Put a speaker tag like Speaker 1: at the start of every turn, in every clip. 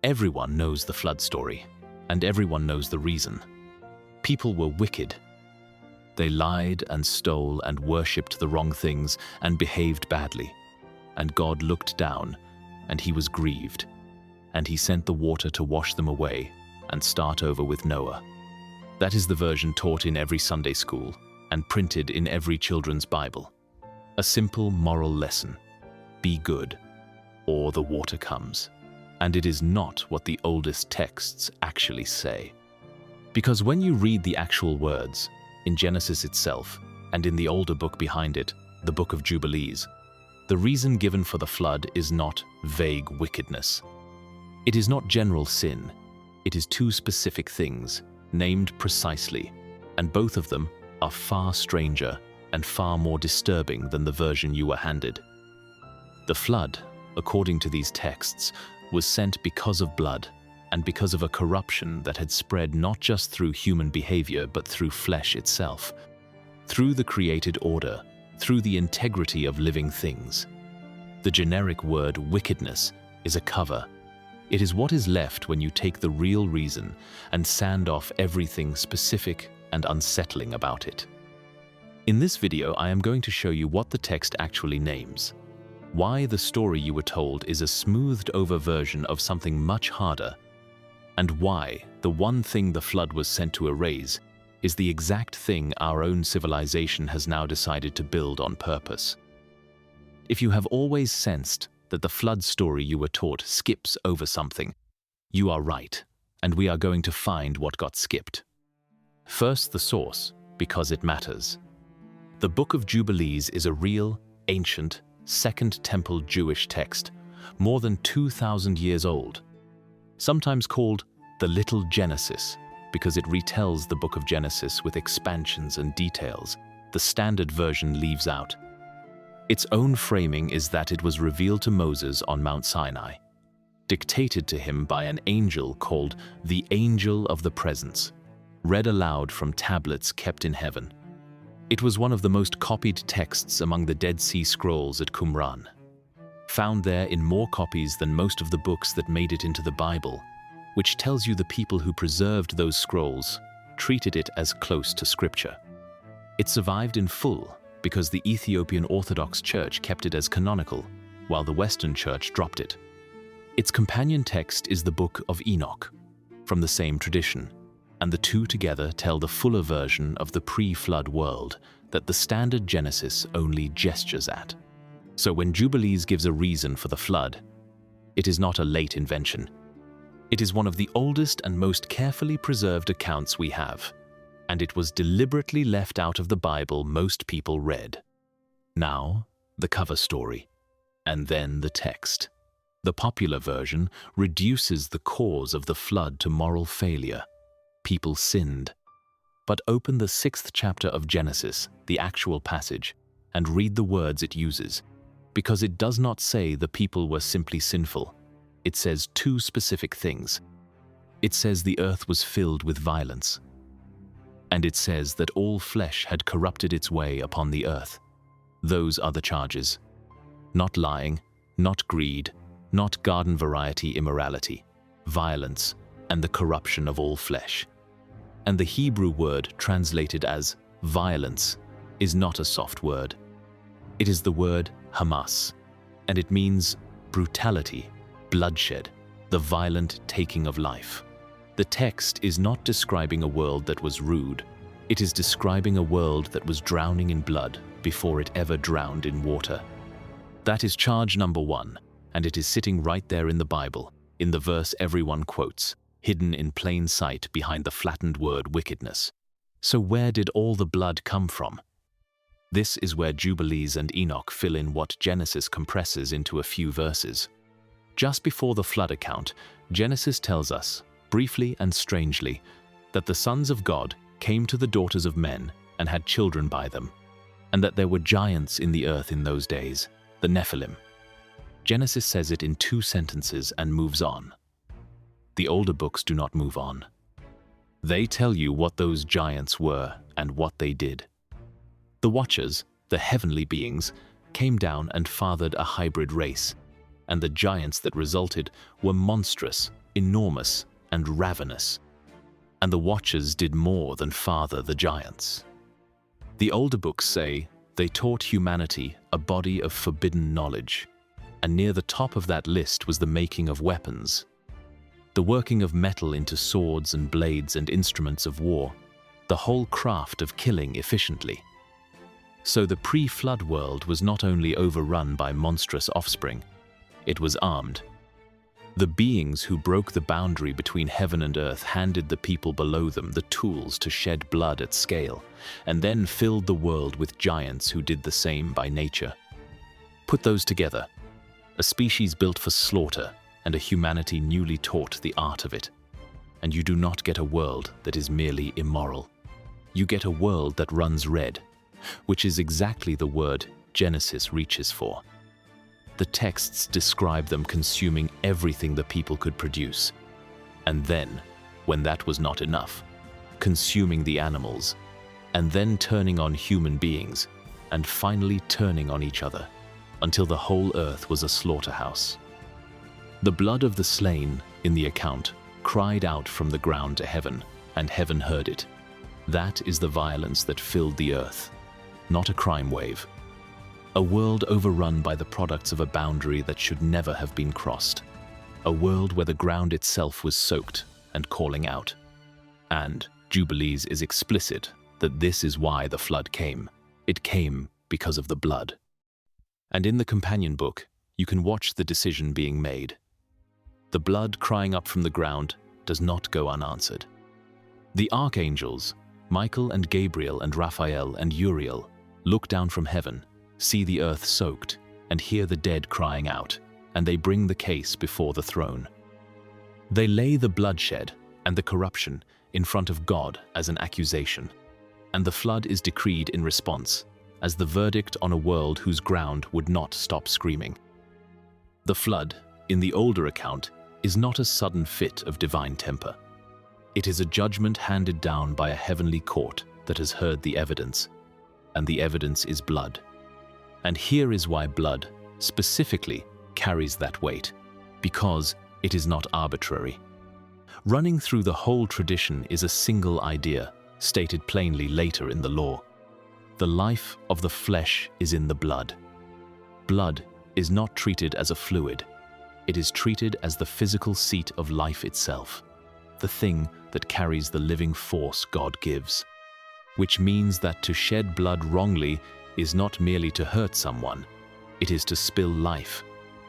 Speaker 1: Everyone knows the flood story, and everyone knows the reason. People were wicked. They lied and stole and worshipped the wrong things and behaved badly. And God looked down, and he was grieved. And he sent the water to wash them away and start over with Noah. That is the version taught in every Sunday school and printed in every children's Bible. A simple moral lesson: be good, or the water comes. And it is not what the oldest texts actually say. Because when you read the actual words, in Genesis itself, and in the older book behind it, the Book of Jubilees, the reason given for the flood is not vague wickedness. It is not general sin. It is two specific things, named precisely, and both of them are far stranger and far more disturbing than the version you were handed. The flood, according to these texts, was sent because of blood and because of a corruption that had spread not just through human behavior but through flesh itself, through the created order, through the integrity of living things. The generic word wickedness is a cover. It is what is left when you take the real reason and sand off everything specific and unsettling about it. In this video, I am going to show you what the text actually names, why the story you were told is a smoothed over version of something much harder, and why the one thing the flood was sent to erase is the exact thing our own civilization has now decided to build on purpose. If you have always sensed that the flood story you were taught skips over something, you are right, and we are going to find what got skipped. First, the source, because it matters. The Book of Jubilees is a real, ancient, Second Temple Jewish text, more than 2,000 years old, sometimes called the Little Genesis, because it retells the book of Genesis with expansions and details the standard version leaves out. Its own framing is that it was revealed to Moses on Mount Sinai, dictated to him by an angel called the Angel of the Presence, read aloud from tablets kept in heaven. It was one of the most copied texts among the Dead Sea Scrolls at Qumran, found there in more copies than most of the books that made it into the Bible, which tells you the people who preserved those scrolls treated it as close to Scripture. It survived in full because the Ethiopian Orthodox Church kept it as canonical, while the Western Church dropped it. Its companion text is the Book of Enoch, from the same tradition, and the two together tell the fuller version of the pre-flood world that the standard Genesis only gestures at. So when Jubilees gives a reason for the flood, it is not a late invention. It is one of the oldest and most carefully preserved accounts we have, and it was deliberately left out of the Bible most people read. Now, the cover story, and then the text. The popular version reduces the cause of the flood to moral failure. People sinned. But open the 6th chapter of Genesis, the actual passage, and read the words it uses, because it does not say the people were simply sinful. It says two specific things. It says the earth was filled with violence, and it says that all flesh had corrupted its way upon the earth. Those are the charges. Not lying, not greed, not garden variety immorality, violence, and the corruption of all flesh. And the Hebrew word translated as violence is not a soft word. It is the word Hamas, and it means brutality, bloodshed, the violent taking of life. The text is not describing a world that was rude. It is describing a world that was drowning in blood before it ever drowned in water. That is charge number 1, and it is sitting right there in the Bible, in the verse everyone quotes, hidden in plain sight behind the flattened word wickedness. So where did all the blood come from? This is where Jubilees and Enoch fill in what Genesis compresses into a few verses. Just before the flood account, Genesis tells us, briefly and strangely, that the sons of God came to the daughters of men and had children by them, and that there were giants in the earth in those days, the Nephilim. Genesis says it in 2 sentences and moves on. The older books do not move on. They tell you what those giants were and what they did. The Watchers, the heavenly beings, came down and fathered a hybrid race, and the giants that resulted were monstrous, enormous and ravenous, and the Watchers did more than father the giants. The older books say they taught humanity a body of forbidden knowledge, and near the top of that list was the making of weapons, the working of metal into swords and blades and instruments of war, the whole craft of killing efficiently. So the pre-flood world was not only overrun by monstrous offspring, it was armed. The beings who broke the boundary between heaven and earth handed the people below them the tools to shed blood at scale, and then filled the world with giants who did the same by nature. Put those together, a species built for slaughter and a humanity newly taught the art of it, and you do not get a world that is merely immoral. You get a world that runs red, which is exactly the word Genesis reaches for. The texts describe them consuming everything the people could produce, and then, when that was not enough, consuming the animals, and then turning on human beings, and finally turning on each other, until the whole earth was a slaughterhouse. The blood of the slain, in the account, cried out from the ground to heaven, and heaven heard it. That is the violence that filled the earth, not a crime wave. A world overrun by the products of a boundary that should never have been crossed. A world where the ground itself was soaked and calling out. And Jubilees is explicit that this is why the flood came. It came because of the blood. And in the companion book, you can watch the decision being made. The blood crying up from the ground does not go unanswered. The archangels, Michael and Gabriel and Raphael and Uriel, look down from heaven, see the earth soaked, and hear the dead crying out, and they bring the case before the throne. They lay the bloodshed and the corruption in front of God as an accusation, and the flood is decreed in response, as the verdict on a world whose ground would not stop screaming. The flood, in the older account, is not a sudden fit of divine temper. It is a judgment handed down by a heavenly court that has heard the evidence, and the evidence is blood. And here is why blood, specifically, carries that weight, because it is not arbitrary. Running through the whole tradition is a single idea, stated plainly later in the law. The life of the flesh is in the blood. Blood is not treated as a fluid. It is treated as the physical seat of life itself, the thing that carries the living force God gives. Which means that to shed blood wrongly is not merely to hurt someone, it is to spill life,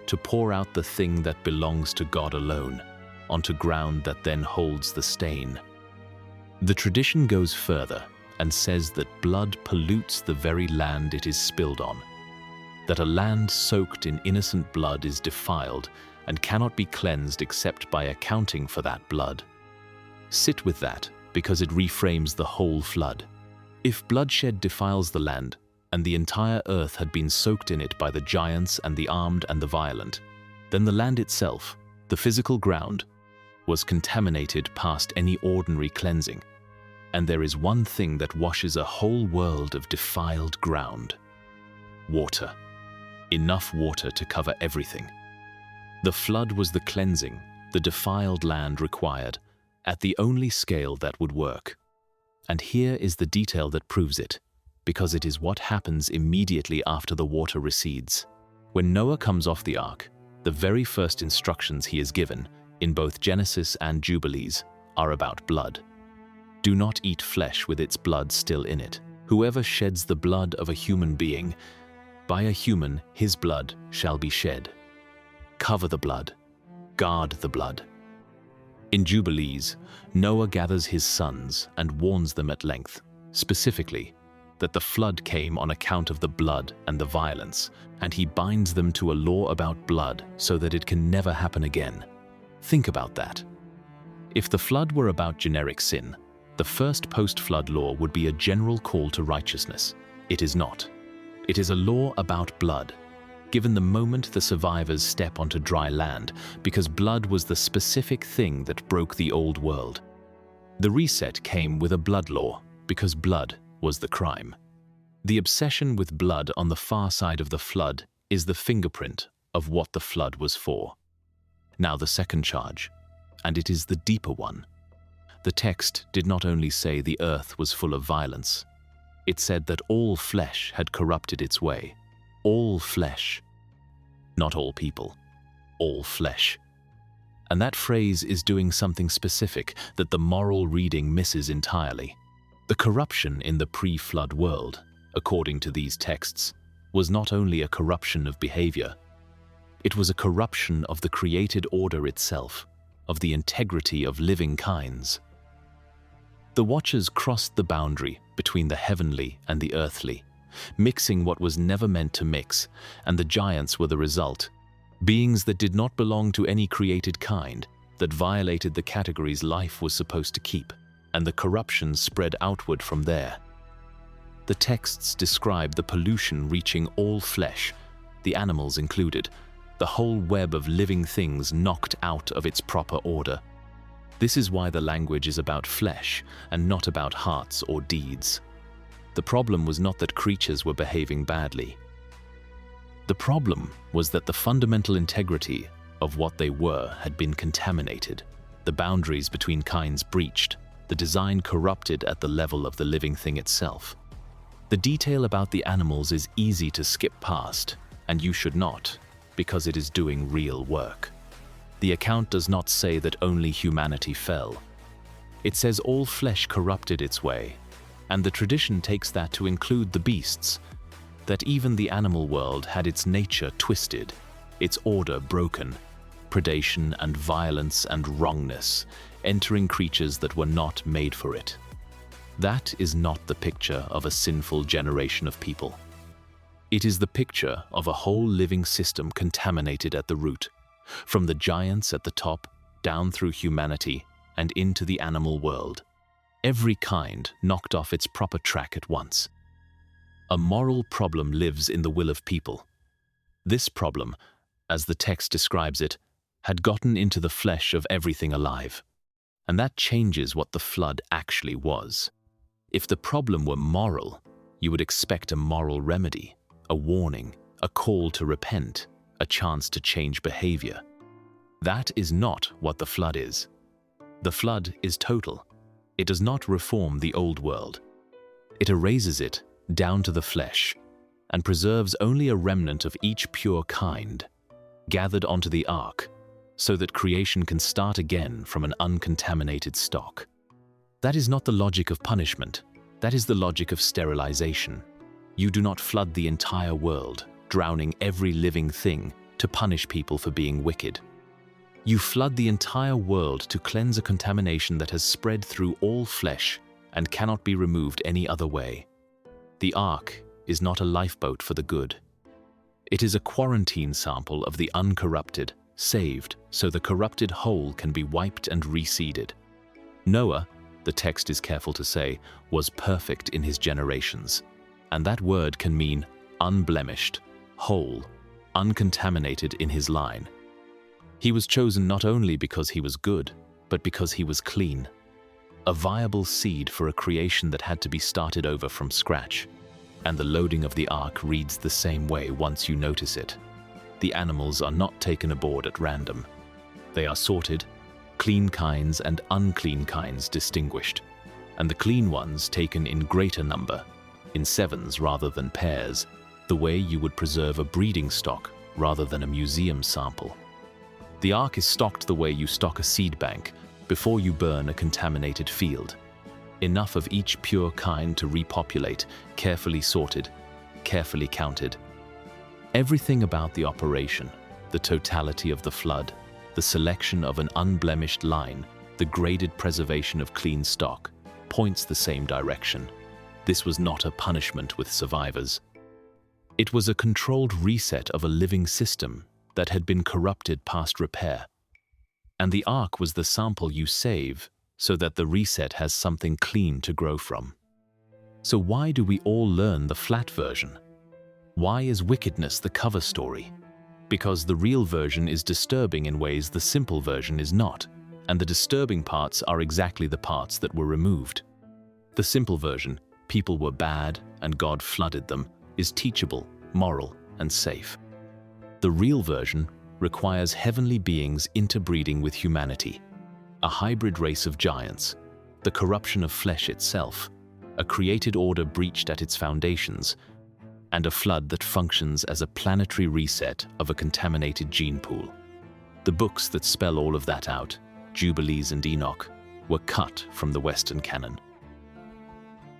Speaker 1: to pour out the thing that belongs to God alone, onto ground that then holds the stain. The tradition goes further and says that blood pollutes the very land it is spilled on, that a land soaked in innocent blood is defiled and cannot be cleansed except by accounting for that blood. Sit with that, because it reframes the whole flood. If bloodshed defiles the land, and the entire earth had been soaked in it by the giants and the armed and the violent, then the land itself, the physical ground, was contaminated past any ordinary cleansing. And there is one thing that washes a whole world of defiled ground: water. Enough water to cover everything. The flood was the cleansing the defiled land required, at the only scale that would work. And here is the detail that proves it, because it is what happens immediately after the water recedes. When Noah comes off the ark, the very first instructions he is given, in both Genesis and Jubilees, are about blood. Do not eat flesh with its blood still in it. Whoever sheds the blood of a human being, by a human his blood shall be shed. Cover the blood, guard the blood. In Jubilees, Noah gathers his sons and warns them at length, specifically, that the flood came on account of the blood and the violence, and he binds them to a law about blood so that it can never happen again. Think about that. If the flood were about generic sin, the first post-flood law would be a general call to righteousness. It is not. It is a law about blood, given the moment the survivors step onto dry land, because blood was the specific thing that broke the old world. The reset came with a blood law, because blood was the crime. The obsession with blood on the far side of the flood is the fingerprint of what the flood was for. Now the second charge. and it is the deeper one. The text did not only say the earth was full of violence, it said that all flesh had corrupted its way. All flesh. Not all people. All flesh. And that phrase is doing something specific that the moral reading misses entirely. The corruption in the pre-flood world, according to these texts, was not only a corruption of behavior, it was a corruption of the created order itself, of the integrity of living kinds. The Watchers crossed the boundary between the heavenly and the earthly, mixing what was never meant to mix, and the giants were the result. Beings that did not belong to any created kind, that violated the categories life was supposed to keep, and the corruption spread outward from there. The texts describe the pollution reaching all flesh, the animals included, the whole web of living things knocked out of its proper order. This is why the language is about flesh and not about hearts or deeds. The problem was not that creatures were behaving badly. The problem was that the fundamental integrity of what they were had been contaminated, the boundaries between kinds breached, the design corrupted at the level of the living thing itself. The detail about the animals is easy to skip past, and you should not, because it is doing real work. The account does not say that only humanity fell. It says all flesh corrupted its way, and the tradition takes that to include the beasts, that even the animal world had its nature twisted, its order broken, predation and violence and wrongness, entering creatures that were not made for it. That is not the picture of a sinful generation of people. It is the picture of a whole living system contaminated at the root, from the giants at the top, down through humanity, and into the animal world. Every kind knocked off its proper track at once. A moral problem lives in the will of people. This problem, as the text describes it, had gotten into the flesh of everything alive. And that changes what the flood actually was. If the problem were moral, you would expect a moral remedy, a warning, a call to repent, a chance to change behavior. That is not what the flood is. The flood is total. It does not reform the old world. It erases it down to the flesh and preserves only a remnant of each pure kind, gathered onto the ark, so that creation can start again from an uncontaminated stock. That is not the logic of punishment. That is the logic of sterilization. You do not flood the entire world, drowning every living thing to punish people for being wicked. You flood the entire world to cleanse a contamination that has spread through all flesh and cannot be removed any other way. The ark is not a lifeboat for the good. It is a quarantine sample of the uncorrupted, saved so the corrupted whole can be wiped and reseeded. Noah, the text is careful to say, was perfect in his generations, and that word can mean unblemished, whole, uncontaminated in his line. He was chosen not only because he was good, but because he was clean. A viable seed for a creation that had to be started over from scratch. And the loading of the ark reads the same way once you notice it. The animals are not taken aboard at random. They are sorted, clean kinds and unclean kinds distinguished, and the clean ones taken in greater number, in sevens rather than pairs, the way you would preserve a breeding stock rather than a museum sample. The ark is stocked the way you stock a seed bank before you burn a contaminated field. Enough of each pure kind to repopulate, carefully sorted, carefully counted. Everything about the operation, the totality of the flood, the selection of an unblemished line, the graded preservation of clean stock, points the same direction. This was not a punishment with survivors. It was a controlled reset of a living system that had been corrupted past repair. And the ark was the sample you save so that the reset has something clean to grow from. So why do we all learn the flat version? Why is wickedness the cover story? Because the real version is disturbing in ways the simple version is not, and the disturbing parts are exactly the parts that were removed. The simple version, people were bad and God flooded them, is teachable, moral, and safe. The real version requires heavenly beings interbreeding with humanity, a hybrid race of giants, the corruption of flesh itself, a created order breached at its foundations, and a flood that functions as a planetary reset of a contaminated gene pool. The books that spell all of that out, Jubilees and Enoch, were cut from the Western canon.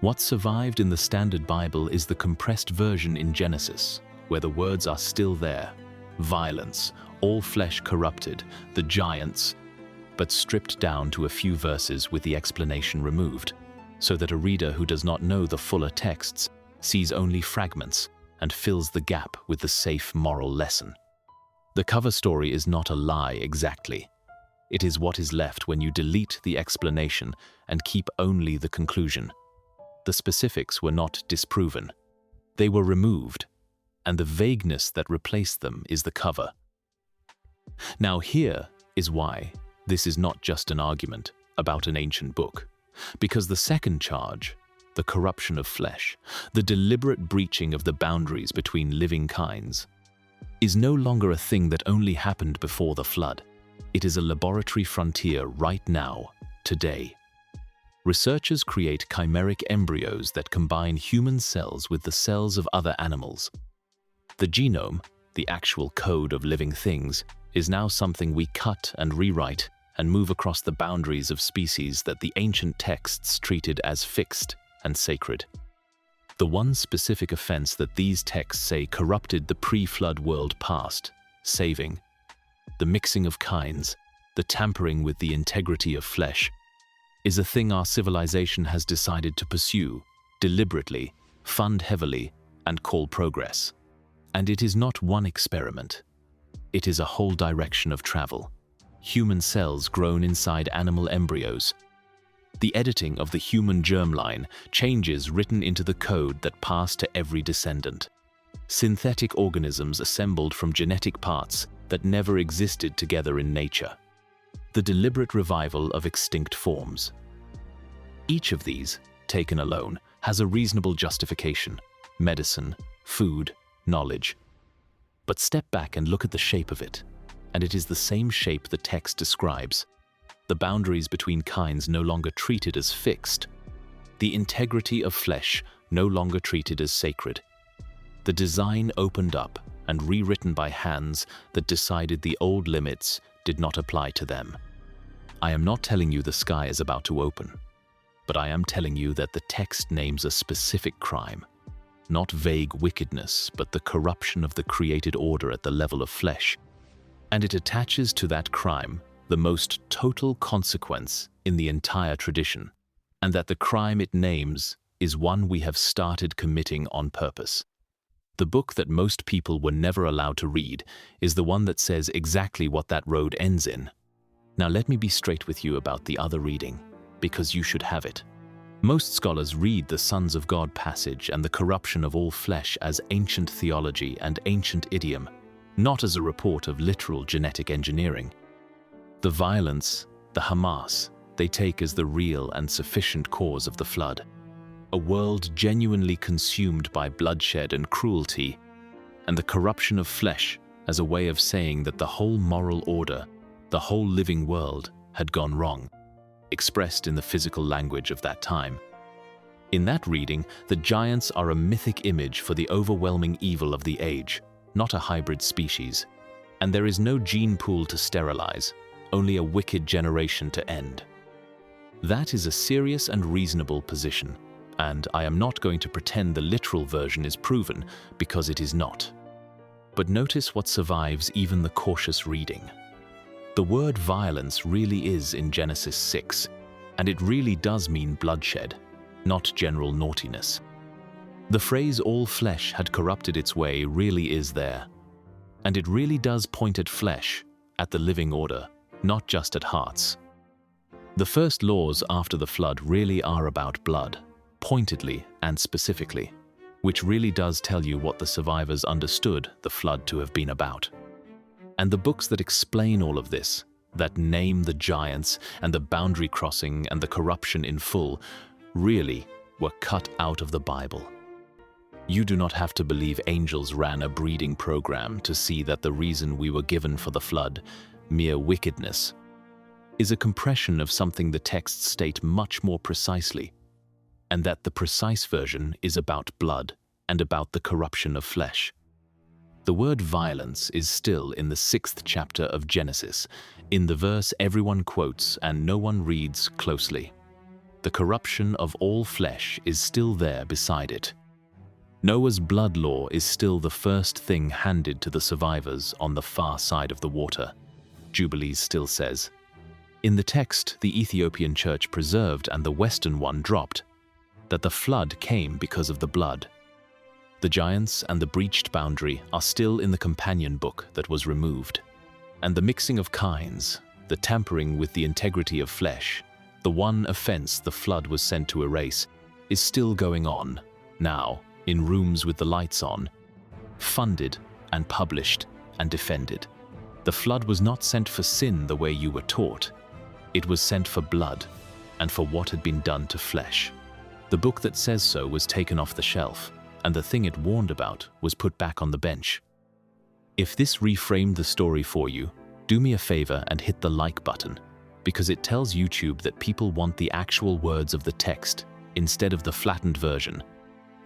Speaker 1: What survived in the Standard Bible is the compressed version in Genesis, where the words are still there: violence, all flesh corrupted, the giants, but stripped down to a few verses with the explanation removed, so that a reader who does not know the fuller texts sees only fragments and fills the gap with the safe moral lesson. The cover story is not a lie exactly. It is what is left when you delete the explanation and keep only the conclusion. The specifics were not disproven. They were removed, and the vagueness that replaced them is the cover. Now here is why this is not just an argument about an ancient book, because the second charge, the corruption of flesh, the deliberate breaching of the boundaries between living kinds, is no longer a thing that only happened before the flood. It is a laboratory frontier right now, today. Researchers create chimeric embryos that combine human cells with the cells of other animals. The genome, the actual code of living things, is now something we cut and rewrite and move across the boundaries of species that the ancient texts treated as fixed and sacred. The one specific offense that these texts say corrupted the pre-flood world past, saving, the mixing of kinds, the tampering with the integrity of flesh, is a thing our civilization has decided to pursue, deliberately, fund heavily, and call progress. And it is not one experiment. It is a whole direction of travel. Human cells grown inside animal embryos. The editing of the human germline, changes written into the code that pass to every descendant. Synthetic organisms assembled from genetic parts that never existed together in nature. The deliberate revival of extinct forms. Each of these, taken alone, has a reasonable justification: medicine, food, knowledge. But step back and look at the shape of it, and it is the same shape the text describes. The boundaries between kinds no longer treated as fixed. The integrity of flesh no longer treated as sacred. The design opened up and rewritten by hands that decided the old limits did not apply to them. I am not telling you the sky is about to open, but I am telling you that the text names a specific crime. Not vague wickedness, but the corruption of the created order at the level of flesh. And it attaches to that crime the most total consequence in the entire tradition, and that the crime it names is one we have started committing on purpose. The book that most people were never allowed to read is the one that says exactly what that road ends in. Now let me be straight with you about the other reading, because you should have it. Most scholars read the Sons of God passage and the corruption of all flesh as ancient theology and ancient idiom, not as a report of literal genetic engineering. The violence, the Hamas, they take as the real and sufficient cause of the flood. A world genuinely consumed by bloodshed and cruelty, and the corruption of flesh as a way of saying that the whole moral order, the whole living world, had gone wrong, expressed in the physical language of that time. In that reading, the giants are a mythic image for the overwhelming evil of the age, not a hybrid species. And there is no gene pool to sterilize, only a wicked generation to end. That is a serious and reasonable position, and I am not going to pretend the literal version is proven, because it is not. But notice what survives even the cautious reading. The word violence really is in Genesis 6, and it really does mean bloodshed, not general naughtiness. The phrase "all flesh had corrupted its way" really is there, and it really does point at flesh, at the living order, not just at hearts. The first laws after the flood really are about blood, pointedly and specifically, which really does tell you what the survivors understood the flood to have been about. And the books that explain all of this, that name the giants and the boundary crossing and the corruption in full, really were cut out of the Bible. You do not have to believe angels ran a breeding program to see that the reason we were given for the flood, mere wickedness. is a compression of something the texts state much more precisely, and that the precise version is about blood and about the corruption of flesh. The word violence is still in the 6th chapter of Genesis, in the verse everyone quotes and no one reads closely. The corruption of all flesh is still there beside it. Noah's blood law is still the first thing handed to the survivors on the far side of the water. Jubilees still says. In the text, the Ethiopian church preserved and the Western one dropped, that the flood came because of the blood. The giants and the breached boundary are still in the companion book that was removed. And the mixing of kinds, the tampering with the integrity of flesh, the one offense the flood was sent to erase, is still going on, now, in rooms with the lights on, funded and published and defended. The flood was not sent for sin the way you were taught. It was sent for blood and for what had been done to flesh. The book that says so was taken off the shelf, and the thing it warned about was put back on the bench. If this reframed the story for you, do me a favor and hit the like button, because it tells YouTube that people want the actual words of the text instead of the flattened version,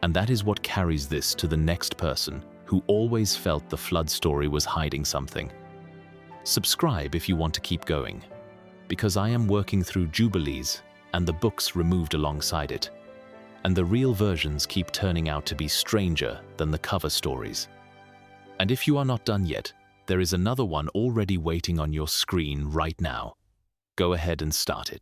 Speaker 1: and that is what carries this to the next person who always felt the flood story was hiding something. Subscribe if you want to keep going, because I am working through Jubilees and the books removed alongside it, and the real versions keep turning out to be stranger than the cover stories. And if you are not done yet, there is another one already waiting on your screen right now. Go ahead and start it.